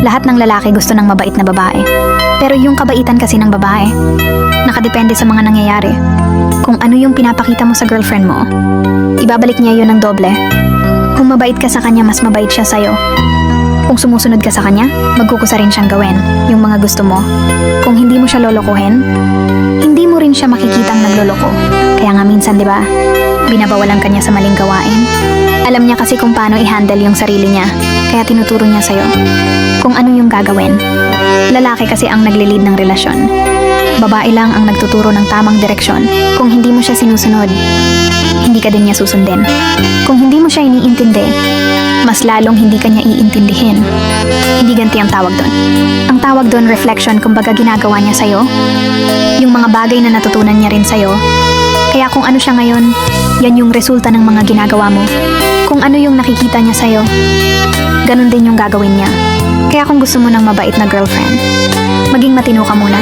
Lahat ng lalaki gusto ng mabait na babae. Pero yung kabaitan kasi ng babae, nakadepende sa mga nangyayari. Kung ano yung pinapakita mo sa girlfriend mo, ibabalik niya yun ng doble. Kung mabait ka sa kanya, mas mabait siya sa'yo. Kung sumusunod ka sa kanya, magkukusa rin siyang gawin yung mga gusto mo. Kung hindi mo siya lolokohin, hindi mo rin siya makikitang nagloloko. Kaya nga minsan, di ba, binabawalan ka niya sa maling gawain. Alam niya kasi kung paano i-handle yung sarili niya, kaya tinuturo niya sa'yo kung ano yung gagawin. Lalaki kasi ang naglilid ng relasyon. Babae lang ang nagtuturo ng tamang direksyon. Kung hindi mo siya sinusunod, hindi ka din niya susundin. Kung hindi mo siya iniintindi, mas lalong hindi ka niya iintindihin. Hindi ganti ang tawag doon. Ang tawag doon, reflection, kumbaga ginagawa niya sa'yo. Yung mga bagay na natutunan niya rin sa'yo. Kaya kung ano siya ngayon, yan yung resulta ng mga ginagawa mo. Kung ano yung nakikita niya sa'yo, ganun din yung gagawin niya. Kaya kung gusto mo ng mabait na girlfriend, maging matino ka muna.